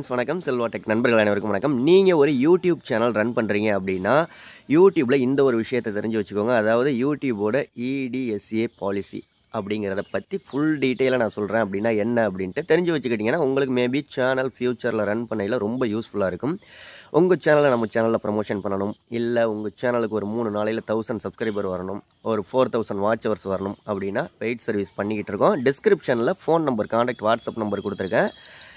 வணக்கம் செல்வா டெக் நண்பர்கள் அனைவருக்கும் வணக்கம். நீங்கள் ஒரு யூடியூப் சேனல் ரன் பண்ணுறீங்க அப்படின்னா யூடியூப்பில் இந்த ஒரு விஷயத்தை தெரிஞ்சு வச்சுக்கோங்க. அதாவது யூடியூபோட EDSA பாலிசி அப்படிங்கிறத பற்றி ஃபுல் டீட்டெயிலாக நான் சொல்கிறேன். அப்படின்னா என்ன அப்படின்ட்டு தெரிஞ்சு வச்சுக்கிட்டிங்கன்னா உங்களுக்கு மேபி சேனல் ஃப்யூச்சரில் ரன் பண்ணையில் ரொம்ப யூஸ்ஃபுல்லாக இருக்கும். உங்கள் சேனலை நம்ம சேனலில் ப்ரமோஷன் பண்ணணும், இல்லை உங்கள் சேனலுக்கு ஒரு 3 நாளையில் 1000 சப்ஸ்கிரைபர் வரணும், ஒரு 4000 வாட்ச் ஹவர்ஸ் வரணும் அப்படின்னா பெய்ட் சர்வீஸ் பண்ணிக்கிட்டு இருக்கோம். டிஸ்கிரிப்ஷனில் phone number, contact, WhatsApp number கொடுத்துருக்கேன்.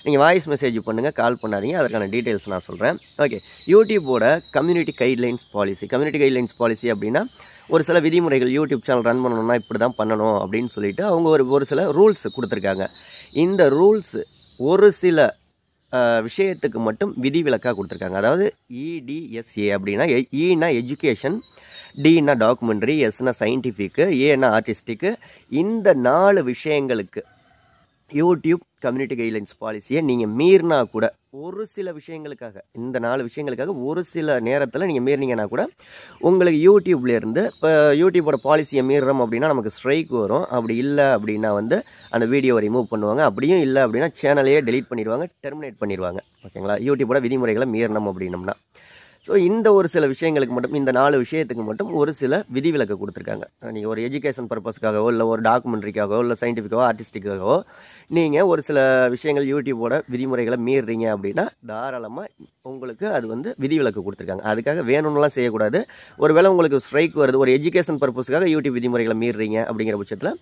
நீங்கள் வாய்ஸ் மெசேஜ் பண்ணுங்கள், கால் பண்ணாதீங்க. அதற்கான டீட்டெயில்ஸ் நான் சொல்கிறேன். ஓகே, யூடியூபோட கம்யூனிட்டி கைட்லைன்ஸ் பாலிசி அப்படின்னா ஒரு சில விதிமுறைகள். யூடியூப் சேனல் ரன் பண்ணணும்னா இப்படி தான் பண்ணணும் அப்படின்னு சொல்லிட்டு அவங்க ஒரு சில ரூல்ஸ் கொடுத்துருக்காங்க. இந்த ரூல்ஸ் ஒரு சில விஷயத்துக்கு மட்டும் விதிவிலக்காக கொடுத்துருக்காங்க. அதாவது EDSA அப்படின்னா ஈனா எஜுகேஷன், டின்னா டாக்குமெண்ட்ரி, எஸ்னா சயின்டிஃபிக்கு, ஏன்னா ஆர்டிஸ்டிக்கு. இந்த 4 விஷயங்களுக்கு யூடியூப் கம்யூனிட்டி கைட்லைன்ஸ் பாலிசியை நீங்கள் மீறினா கூட ஒரு சில விஷயங்களுக்காக, இந்த 4 விஷயங்களுக்காக ஒரு சில நேரத்தில் நீங்கள் மீறினீங்கன்னா கூட உங்களுக்கு யூடியூப்லேருந்து இப்போ யூடியூபோட பாலிசியை மீறுறோம் அப்படின்னா நமக்கு ஸ்ட்ரைக் வரும். அப்படி இல்லை அப்படின்னா அந்த வீடியோவை ரிமூவ் பண்ணுவாங்க. அப்படியும் இல்லை அப்படின்னா சேனலையே டெலீட் பண்ணிடுவாங்க, டெர்மினேட் பண்ணிடுவாங்க. ஓகேங்களா, யூடியூபோட விதிமுறைகளை மீறினோம் அப்படின்னம்னா. ஸோ இந்த ஒரு சில விஷயங்களுக்கு மட்டும், இந்த 4 விஷயத்துக்கு மட்டும் ஒரு சில விதிவிலக்கு கொடுத்துருக்காங்க. நீங்கள் ஒரு எஜுகேஷன் பர்பஸ்க்காகவோ, இல்லை ஒரு டாக்குமெண்ட்ரிக்காகவோ, இல்லை சயின்டிஃபிக்காவோ, ஆர்டிஸ்டிக்காகவோ நீங்கள் ஒரு சில விஷயங்கள் யூடியூபோட விதிமுறைகளை மீறுறீங்க அப்படின்னா தாராளமாக உங்களுக்கு அது விதிவிலக்கு கொடுத்துருக்காங்க. அதுக்காக வேணும்னுலாம் செய்யக்கூடாது. ஒருவேளை உங்களுக்கு ஸ்ட்ரைக் வருது, ஒரு எஜுகேஷன் பர்பஸ்க்காக யூடியூப் விதிமுறைகளை மீறுறீங்க அப்படிங்கிற பட்சத்தில்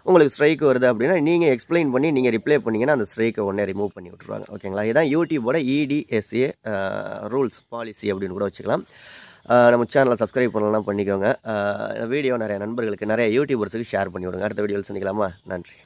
உங்களுக்கு ஸ்ட்ரைக் வருது அப்படின்னா நீங்கள் எக்ஸ்பிளைன் பண்ணி நீங்கள் ரிப்ளை பண்ணிங்கன்னா அந்த ஸ்ட்ரைக்கை உடனே ரிமூவ் பண்ணி விட்டுருவாங்க. ஓகேங்களா, இதுதான் யூடியூபோட EDSA ரூல்ஸ் பாலிசி அப்படின்னு கூட வச்சுக்கலாம். நம்ம சேனலை சப்ஸ்கிரைப் பண்ணலாம் பண்ணிக்கோங்க. வீடியோ நிறைய நண்பர்களுக்கு, நிறைய யூடியூபர்ஸுக்கு ஷேர் பண்ணி விடுங்க. அடுத்த வீடியோவில் சந்திக்கலாமா? நன்றி.